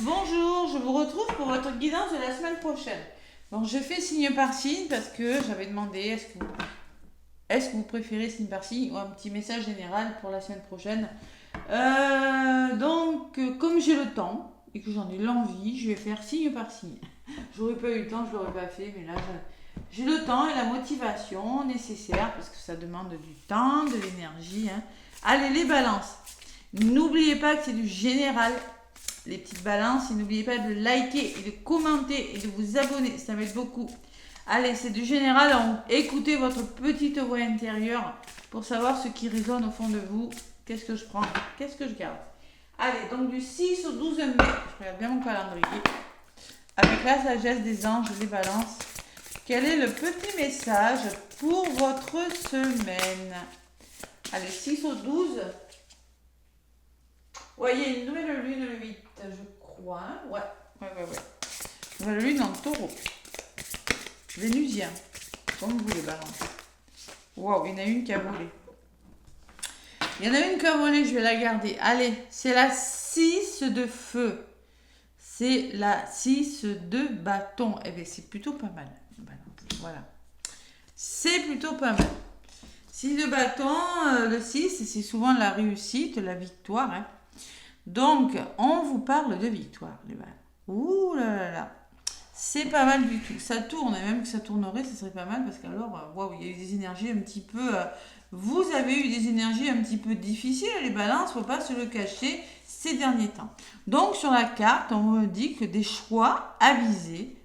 bonjour, je vous retrouve pour votre guidance de la semaine prochaine. Donc je fais signe par signe parce que j'avais demandé est-ce que vous préférez signe par signe ou un petit message général pour la semaine prochaine. Comme j'ai le temps et que j'en ai l'envie, je vais faire signe par signe. J'aurais pas eu le temps, je l'aurais pas fait, mais là j'ai le temps et la motivation nécessaire parce que ça demande du temps, de l'énergie. Allez, les balances. N'oubliez pas que c'est du général. Les petites balances, et n'oubliez pas de liker et de commenter et de vous abonner, ça m'aide beaucoup. Allez, c'est du général, donc écoutez votre petite voix intérieure pour savoir ce qui résonne au fond de vous. Qu'est-ce que je prends? Qu'est-ce que je garde? Allez, donc du 6 au 12 mai, je regarde bien mon calendrier. Avec la sagesse des anges, les balances. Quel est le petit message pour votre semaine? Allez, 6 au 12. Ouais, il y a une nouvelle lune le 8, je crois. Ouais. Nouvelle lune en taureau. Vénusien. Comme vous les balances. Waouh, il y en a une qui a volé. Je vais la garder. Allez, c'est la 6 de feu. C'est la 6 de bâton. Eh bien, c'est plutôt pas mal. Voilà. C'est plutôt pas mal. 6 de bâton, le 6, c'est souvent la réussite, la victoire. Donc, on vous parle de victoire, les balles. Ouh là là là. C'est pas mal du tout. Ça tourne, et même que ça tournerait, ça serait pas mal parce qu'alors, waouh, il y a eu des énergies un petit peu. Vous avez eu des énergies un petit peu difficiles, les balances, faut pas se le cacher, ces derniers temps. Donc, sur la carte, on me dit que des choix avisés.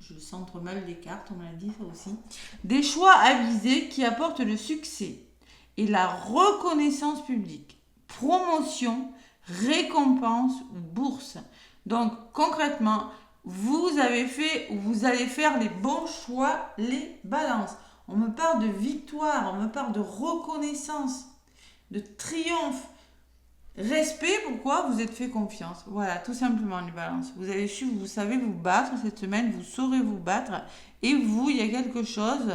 Je centre mal les cartes, on me l'a dit ça aussi. Des choix avisés qui apportent le succès et la reconnaissance publique. Promotion, récompense ou bourse. Donc concrètement, vous allez faire les bons choix, les balances. On me parle de victoire, on me parle de reconnaissance, de triomphe. Respect, pourquoi vous êtes fait confiance. Voilà, tout simplement les balances. Vous savez vous battre cette semaine, vous saurez vous battre. Et vous, il y a quelque chose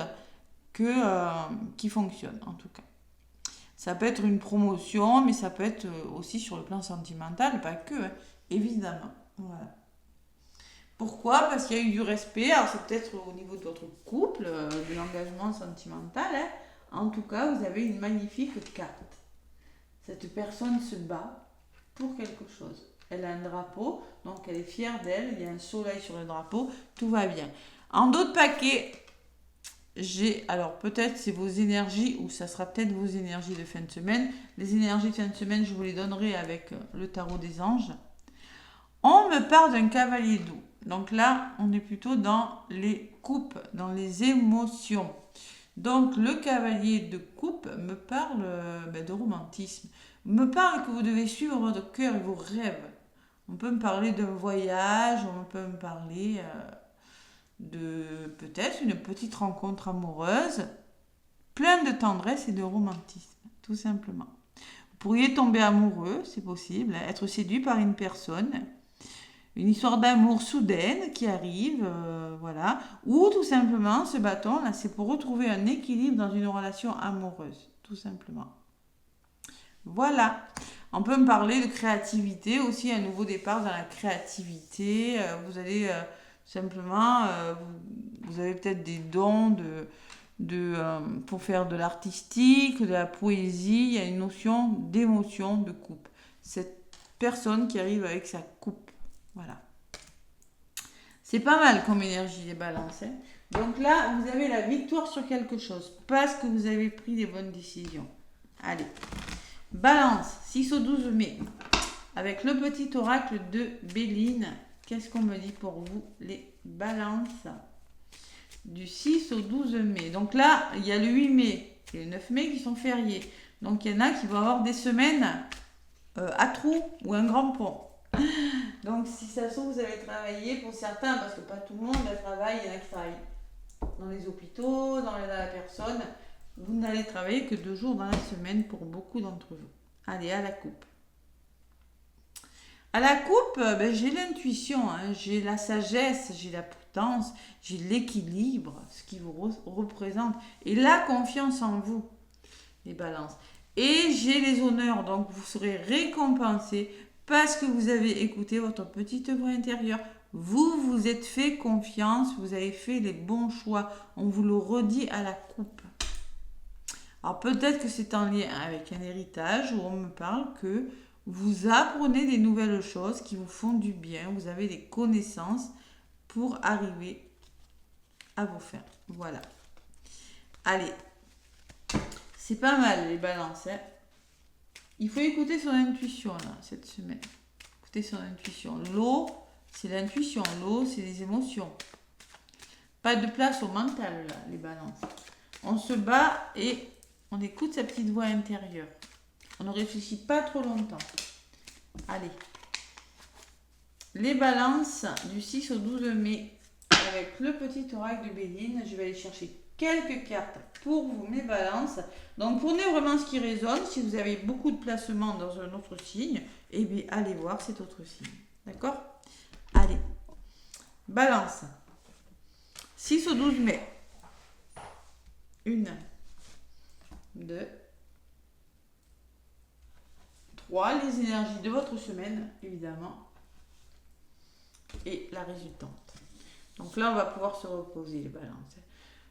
qui fonctionne en tout cas. Ça peut être une promotion, mais ça peut être aussi sur le plan sentimental, pas que, évidemment. Voilà. Pourquoi? Parce qu'il y a eu du respect. Alors, c'est peut-être au niveau de votre couple, de l'engagement sentimental. En tout cas, vous avez une magnifique carte. Cette personne se bat pour quelque chose. Elle a un drapeau, donc elle est fière d'elle. Il y a un soleil sur le drapeau. Tout va bien. En d'autres paquets, alors peut-être c'est vos énergies ou ça sera peut-être vos énergies de fin de semaine. Les énergies de fin de semaine, je vous les donnerai avec le tarot des anges. On me parle d'un cavalier d'eau. Donc là, on est plutôt dans les coupes, dans les émotions. Donc le cavalier de coupe me parle de romantisme. Me parle que vous devez suivre votre cœur et vos rêves. On peut me parler d'un voyage, on peut me parler de peut-être une petite rencontre amoureuse, pleine de tendresse et de romantisme, tout simplement. Vous pourriez tomber amoureux, c'est possible, être séduit par une personne, une histoire d'amour soudaine qui arrive, voilà, ou tout simplement ce bâton, là, c'est pour retrouver un équilibre dans une relation amoureuse, tout simplement. Voilà. On peut me parler de créativité aussi, un nouveau départ dans la créativité. Vous allez simplement, vous avez peut-être des dons pour faire de l'artistique, de la poésie. Il y a une notion d'émotion, de coupe. Cette personne qui arrive avec sa coupe. Voilà. C'est pas mal comme énergie, les balances. Donc là, vous avez la victoire sur quelque chose parce que vous avez pris des bonnes décisions. Allez. Balance, 6 au 12 mai. Avec le petit oracle de Béline. Qu'est-ce qu'on me dit pour vous, les balances? Du 6 au 12 mai. Donc là, il y a le 8 mai et le 9 mai qui sont fériés. Donc il y en a qui vont avoir des semaines à trous ou un grand pont. Donc si ça se trouve, vous allez travailler pour certains, parce que pas tout le monde travaille, il y en a qui travaillent dans les hôpitaux, dans la personne. Vous n'allez travailler que 2 jours dans la semaine pour beaucoup d'entre vous. Allez, à la coupe. À la coupe, j'ai l'intuition, j'ai la sagesse, j'ai la prudence, j'ai l'équilibre, ce qui vous représente, et la confiance en vous, les balances. Et j'ai les honneurs, donc vous serez récompensés parce que vous avez écouté votre petite voix intérieure. Vous vous êtes fait confiance, vous avez fait les bons choix. On vous le redit à la coupe. Alors peut-être que c'est en lien avec un héritage où on me parle que vous apprenez des nouvelles choses qui vous font du bien. Vous avez des connaissances pour arriver à vos fins. Voilà. Allez. C'est pas mal les balances. Hein. Il faut écouter son intuition là, cette semaine. Écoutez son intuition. L'eau, c'est l'intuition. L'eau, c'est les émotions. Pas de place au mental là, les balances. On se bat et on écoute sa petite voix intérieure. On ne réfléchit pas trop longtemps. Allez. Les balances du 6 au 12 mai avec le petit oracle de Béline. Je vais aller chercher quelques cartes pour vous, mes balances. Donc, prenez vraiment ce qui résonne. Si vous avez beaucoup de placements dans un autre signe, eh bien, allez voir cet autre signe. D'accord? Allez. Balance. 6 au 12 mai. 1, 2, 3. Les énergies de votre semaine, évidemment. Et la résultante. Donc là, on va pouvoir se reposer, les balances.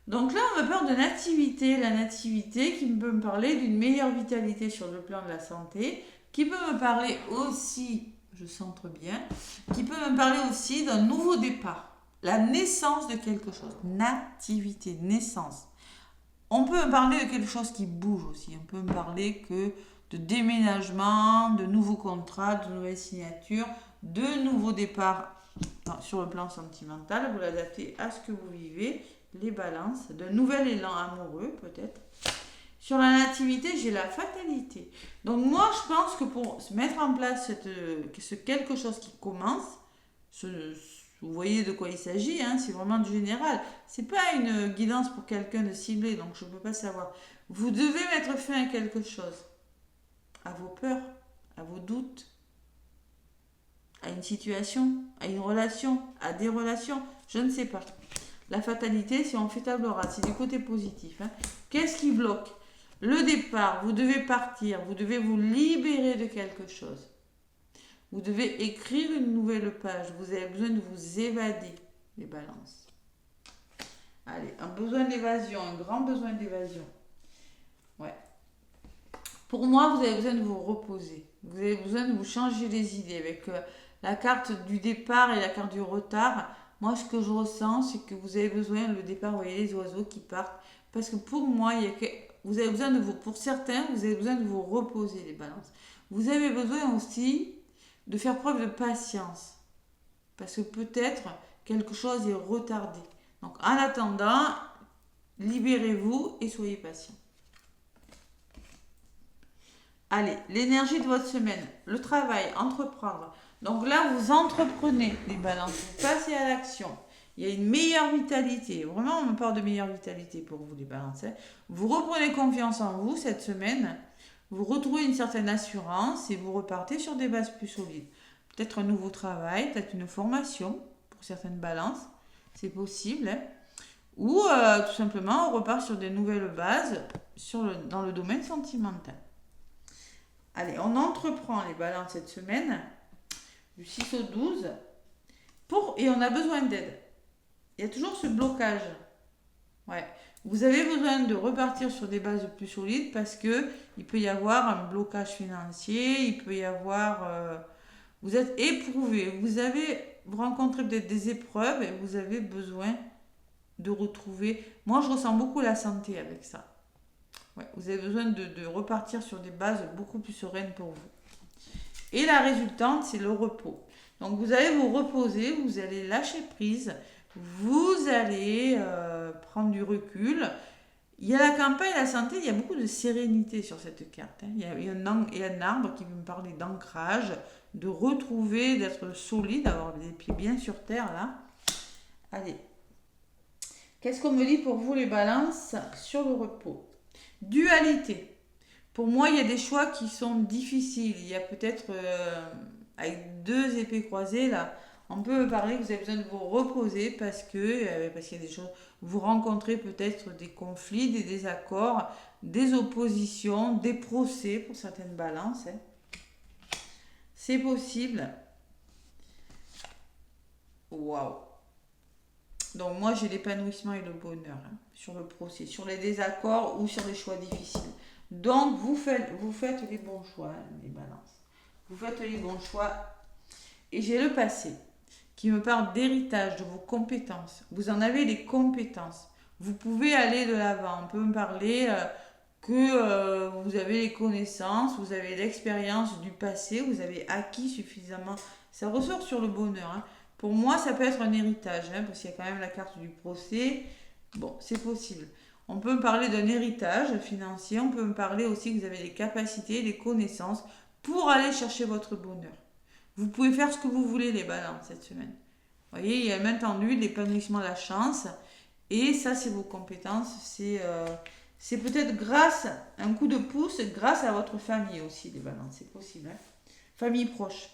Donc là, on va parler de nativité. La nativité qui peut me parler d'une meilleure vitalité sur le plan de la santé, qui peut me parler aussi, je centre bien, qui peut me parler aussi d'un nouveau départ. La naissance de quelque chose. Nativité, naissance. On peut me parler de quelque chose qui bouge aussi. On peut me parler que de déménagement, de nouveaux contrats, de nouvelles signatures, de nouveaux départs sur le plan sentimental. Vous l'adaptez à ce que vous vivez. Les balances, de nouvel élan amoureux peut-être. Sur la nativité, j'ai la fatalité. Donc moi, je pense que pour mettre en place ce quelque chose qui commence, vous voyez de quoi il s'agit, hein, c'est vraiment du général. C'est pas une guidance pour quelqu'un de ciblé, donc je ne peux pas savoir. Vous devez mettre fin à quelque chose, à vos peurs, à vos doutes, à une situation, à une relation, à des relations, je ne sais pas. La fatalité, si on fait table rase, c'est du côté positif. Hein. Qu'est-ce qui bloque? Le départ, vous devez partir, vous devez vous libérer de quelque chose. Vous devez écrire une nouvelle page, vous avez besoin de vous évader, les balances. Allez, un besoin d'évasion, un grand besoin d'évasion. Ouais. Pour moi, vous avez besoin de vous reposer. Vous avez besoin de vous changer les idées. Avec la carte du départ et la carte du retard, moi, ce que je ressens, c'est que vous avez besoin, le départ, vous voyez les oiseaux qui partent. Parce que pour moi, vous avez besoin de vous, pour certains, vous avez besoin de vous reposer, les balances. Vous avez besoin aussi de faire preuve de patience. Parce que peut-être quelque chose est retardé. Donc, en attendant, libérez-vous et soyez patient. Allez, l'énergie de votre semaine, le travail, entreprendre. Donc là, vous entreprenez les balances, vous passez à l'action. Il y a une meilleure vitalité. Vraiment, on me parle de meilleure vitalité pour vous, les balances. Hein. Vous reprenez confiance en vous cette semaine. Vous retrouvez une certaine assurance et vous repartez sur des bases plus solides. Peut-être un nouveau travail, peut-être une formation pour certaines balances. C'est possible. Hein. Ou tout simplement, on repart sur des nouvelles bases dans le domaine sentimental. Allez, on entreprend les balances cette semaine, du 6 au 12, et on a besoin d'aide. Il y a toujours ce blocage. Ouais. Vous avez besoin de repartir sur des bases plus solides parce que il peut y avoir un blocage financier, il peut y avoir... vous êtes éprouvé, vous rencontrez peut-être des épreuves et vous avez besoin de retrouver... Moi, je ressens beaucoup la santé avec ça. Ouais, vous avez besoin de repartir sur des bases beaucoup plus sereines pour vous. Et la résultante, c'est le repos. Donc, vous allez vous reposer, vous allez lâcher prise, vous allez prendre du recul. Il y a la campagne, la santé, il y a beaucoup de sérénité sur cette carte. Hein. Il y a un arbre qui veut me parler d'ancrage, de retrouver, d'être solide, d'avoir les pieds bien sur terre, là. Allez. Qu'est-ce qu'on me dit pour vous, les balances, sur le repos? Dualité. Pour moi, il y a des choix qui sont difficiles. Il y a peut-être, avec deux épées croisées, là, on peut parler que vous avez besoin de vous reposer parce qu'il y a des choses. Vous rencontrez peut-être des conflits, des désaccords, des oppositions, des procès pour certaines balances. Hein. C'est possible. Waouh. Donc moi j'ai l'épanouissement et le bonheur sur le procès, sur les désaccords ou sur les choix difficiles. Donc vous faites les bons choix, les balances. Vous faites les bons choix. Et j'ai le passé qui me parle d'héritage, de vos compétences. Vous en avez les compétences. Vous pouvez aller de l'avant. On peut me parler que vous avez les connaissances, vous avez l'expérience du passé, vous avez acquis suffisamment. Ça ressort sur le bonheur. Pour moi, ça peut être un héritage, parce qu'il y a quand même la carte du procès. Bon, c'est possible. On peut me parler d'un héritage financier, on peut me parler aussi que vous avez les capacités, les connaissances pour aller chercher votre bonheur. Vous pouvez faire ce que vous voulez, les balances, cette semaine. Vous voyez, il y a maintenant l'épanouissement, la chance. Et ça, c'est vos compétences. C'est peut-être grâce, un coup de pouce, grâce à votre famille aussi, les balances. C'est possible. Famille proche.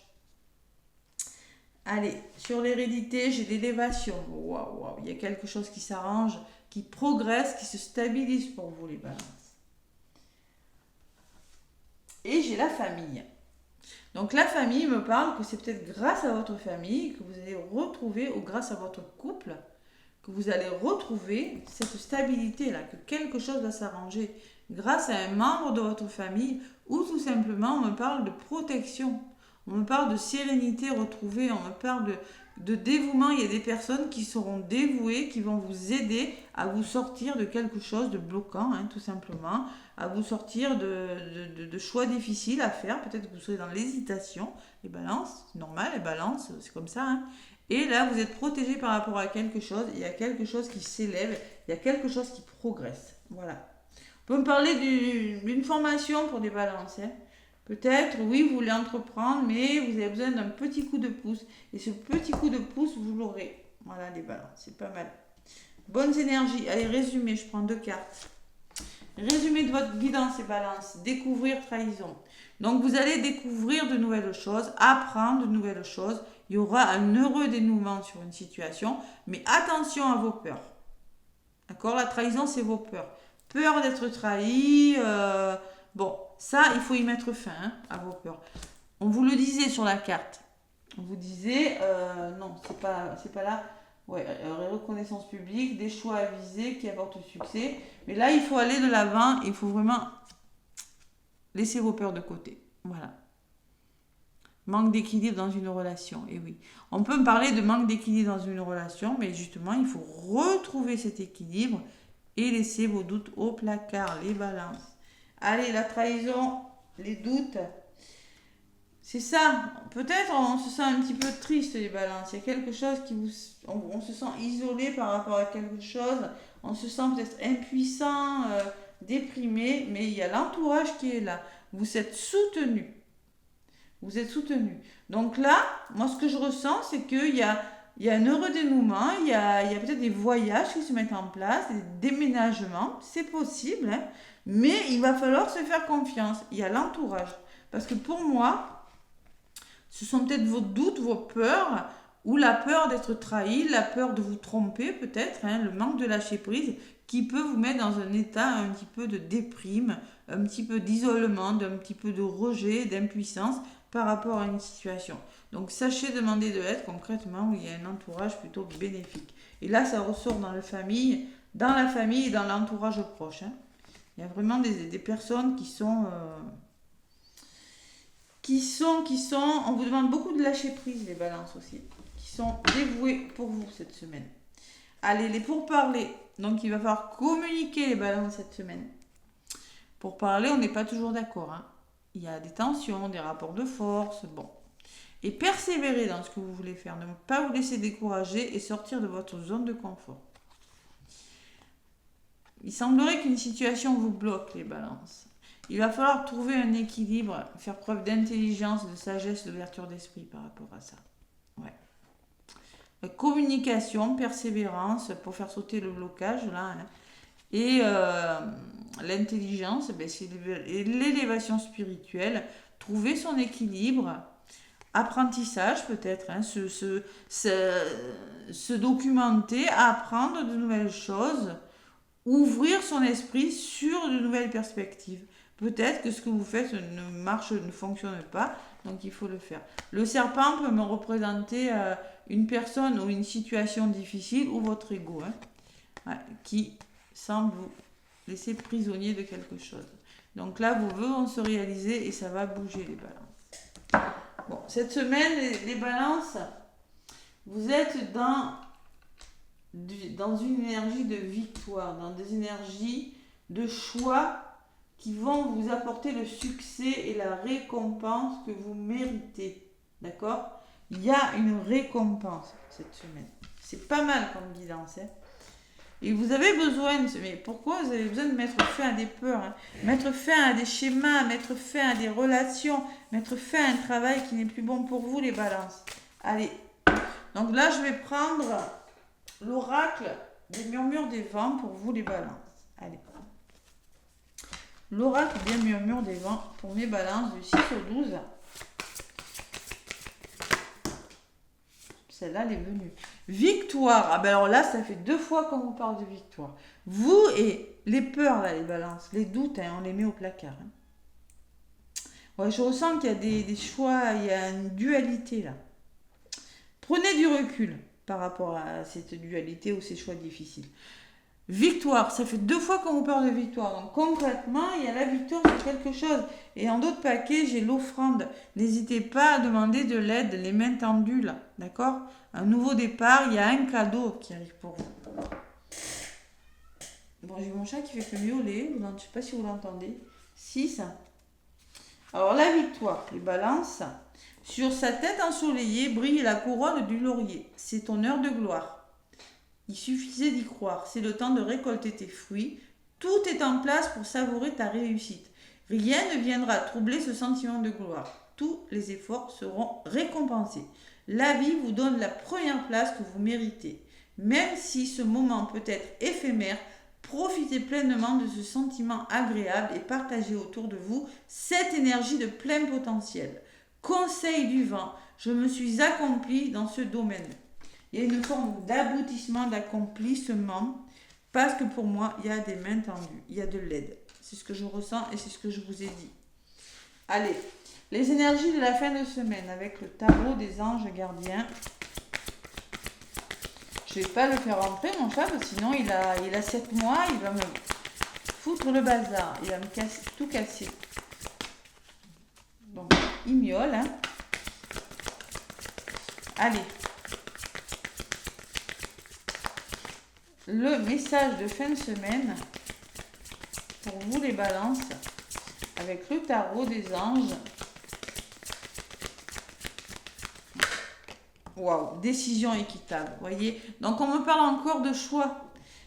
Allez, sur l'hérédité, j'ai l'élévation. Waouh, il y a quelque chose qui s'arrange, qui progresse, qui se stabilise pour vous, les balances. Et j'ai la famille. Donc la famille me parle que c'est peut-être grâce à votre famille que vous allez retrouver, ou grâce à votre couple, que vous allez retrouver cette stabilité-là, que quelque chose va s'arranger grâce à un membre de votre famille, ou tout simplement on me parle de protection. On me parle de sérénité retrouvée, on me parle de dévouement. Il y a des personnes qui seront dévouées, qui vont vous aider à vous sortir de quelque chose de bloquant, tout simplement, à vous sortir de choix difficiles à faire. Peut-être que vous serez dans l'hésitation, les balances, c'est normal, les balances, c'est comme ça. Et là, vous êtes protégé par rapport à quelque chose, il y a quelque chose qui s'élève, il y a quelque chose qui progresse. Voilà. On peut me parler d'une formation pour des balances, Peut-être, oui, vous voulez entreprendre, mais vous avez besoin d'un petit coup de pouce. Et ce petit coup de pouce, vous l'aurez. Voilà, les balances, c'est pas mal. Bonnes énergies. Allez, résumé, je prends 2 cartes. Résumé de votre guidance et balance. Découvrir, trahison. Donc, vous allez découvrir de nouvelles choses, apprendre de nouvelles choses. Il y aura un heureux dénouement sur une situation, mais attention à vos peurs. D'accord? La trahison, c'est vos peurs. Peur d'être trahi, bon, ça, il faut y mettre fin à vos peurs. On vous le disait sur la carte. On vous disait, non, c'est pas là. Ouais, reconnaissance publique, des choix avisés qui apportent succès. Mais là, il faut aller de l'avant. Il faut vraiment laisser vos peurs de côté. Voilà. Manque d'équilibre dans une relation. Et oui, on peut me parler de manque d'équilibre dans une relation, mais justement, il faut retrouver cet équilibre et laisser vos doutes au placard, les balances. Allez, la trahison, les doutes, c'est ça. Peut-être on se sent un petit peu triste, les balances. Il y a quelque chose qui vous... On se sent isolé par rapport à quelque chose. On se sent peut-être impuissant, déprimé, mais il y a l'entourage qui est là. Vous êtes soutenu. Vous êtes soutenu. Donc là, moi, ce que je ressens, c'est qu'il y a un heureux dénouement, il y a peut-être des voyages qui se mettent en place, des déménagements, c'est possible, mais il va falloir se faire confiance. Il y a l'entourage. Parce que pour moi, ce sont peut-être vos doutes, vos peurs, ou la peur d'être trahi, la peur de vous tromper peut-être, le manque de lâcher prise, qui peut vous mettre dans un état un petit peu de déprime, un petit peu d'isolement, un petit peu de rejet, d'impuissance par rapport à une situation. Donc sachez demander de l'aide concrètement où il y a un entourage plutôt bénéfique. Et là, ça ressort dans la famille et dans l'entourage proche. Il y a vraiment des personnes qui sont... on vous demande beaucoup de lâcher prise, les balances aussi, qui sont dévouées pour vous cette semaine. Allez, les pourparlers. Donc il va falloir communiquer, les balances, cette semaine. Pour parler, on n'est pas toujours d'accord. Il y a des tensions, des rapports de force, bon. Et persévérer dans ce que vous voulez faire. Ne pas vous laisser décourager et sortir de votre zone de confort. Il semblerait qu'une situation vous bloque, les balances. Il va falloir trouver un équilibre, faire preuve d'intelligence, de sagesse, d'ouverture d'esprit par rapport à ça. Ouais. La communication, persévérance pour faire sauter le blocage, là. Et l'intelligence, c'est l'élévation spirituelle, trouver son équilibre, apprentissage peut-être, se documenter, apprendre de nouvelles choses, ouvrir son esprit sur de nouvelles perspectives. Peut-être que ce que vous faites ne fonctionne pas, Donc, il faut le faire. Le serpent peut me représenter une personne ou une situation difficile ou votre ego, hein, ouais, qui semble vous laisser prisonnier de quelque chose. Donc là, vos vœux vont se réaliser et ça va bouger les balances. Bon, cette semaine, les balances, vous êtes dans une énergie de victoire, dans des énergies de choix qui vont vous apporter le succès et la récompense que vous méritez. D'accord? Il y a une récompense cette semaine. C'est pas mal comme guidance. Hein? Et vous avez besoin, mais pourquoi vous avez besoin de mettre fin à des peurs, hein? Mettre fin à des schémas, mettre fin à des relations, mettre fin à un travail qui n'est plus bon pour vous, les balances. Allez. Donc là, je vais prendre l'oracle des murmures des vents pour vous, les balances. Allez. L'oracle des murmures des vents pour mes balances du 6 au 12. Celle-là, elle est venue. Victoire. Ah ben alors là, ça fait 2 fois qu'on vous parle de victoire. Vous et les peurs, là, les balances, les doutes, hein, on les met au placard. Hein. Ouais, je ressens qu'il y a des choix, il y a une dualité là. Prenez du recul par rapport à cette dualité ou ces choix difficiles. Victoire, ça fait 2 fois qu'on vous parle de victoire. Donc concrètement, il y a la victoire sur quelque chose. Et en d'autres paquets, j'ai l'offrande. N'hésitez pas à demander de l'aide, les mains tendues là. D'accord? Un nouveau départ, il y a un cadeau qui arrive pour vous. Bon, j'ai mon chat qui fait que miauler. Je ne sais pas si vous l'entendez. 6. Alors la victoire, les balances. Sur sa tête ensoleillée brille la couronne du laurier. C'est ton heure de gloire. Il suffisait d'y croire. C'est le temps de récolter tes fruits. Tout est en place pour savourer ta réussite. Rien ne viendra troubler ce sentiment de gloire. Tous les efforts seront récompensés. La vie vous donne la première place que vous méritez. Même si ce moment peut être éphémère, profitez pleinement de ce sentiment agréable et partagez autour de vous cette énergie de plein potentiel. Conseil du vent, je me suis accompli dans ce domaine. Il y a une forme d'aboutissement, d'accomplissement, parce que pour moi, il y a des mains tendues, il y a de l'aide. C'est ce que je ressens et c'est ce que je vous ai dit. Allez, les énergies de la fin de semaine avec le tarot des anges gardiens. Je ne vais pas le faire rentrer, mon chat, parce que sinon il a 7 mois, il va me foutre le bazar, il va me tout casser. Donc, il miaule. Hein. Allez. Le message de fin de semaine pour vous les balances avec le tarot des anges. Waouh, décision équitable, voyez. Donc on me parle encore de choix.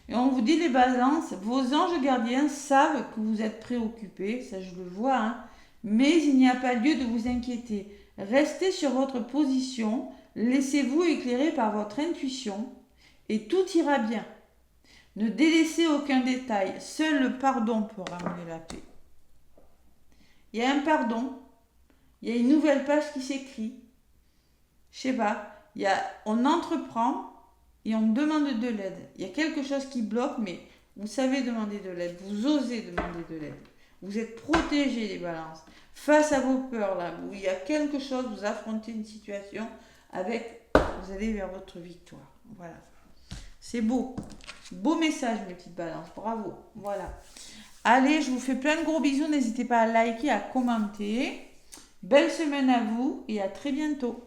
Et on vous dit les balances, vos anges gardiens savent que vous êtes préoccupés, ça je le vois, hein, mais il n'y a pas lieu de vous inquiéter. Restez sur votre position, laissez-vous éclairer par votre intuition et tout ira bien. Ne délaissez aucun détail, seul le pardon peut ramener la paix. Il y a un pardon, il y a une nouvelle page qui s'écrit. Je sais pas, on entreprend et on demande de l'aide. Il y a quelque chose qui bloque, mais vous savez demander de l'aide, vous osez demander de l'aide. Vous êtes protégés les balances. Face à vos peurs là, où il y a quelque chose, vous affrontez une situation vous allez vers votre victoire. Voilà. C'est beau. Beau message, mes petites balances. Bravo. Voilà. Allez, je vous fais plein de gros bisous. N'hésitez pas à liker, à commenter. Belle semaine à vous et à très bientôt.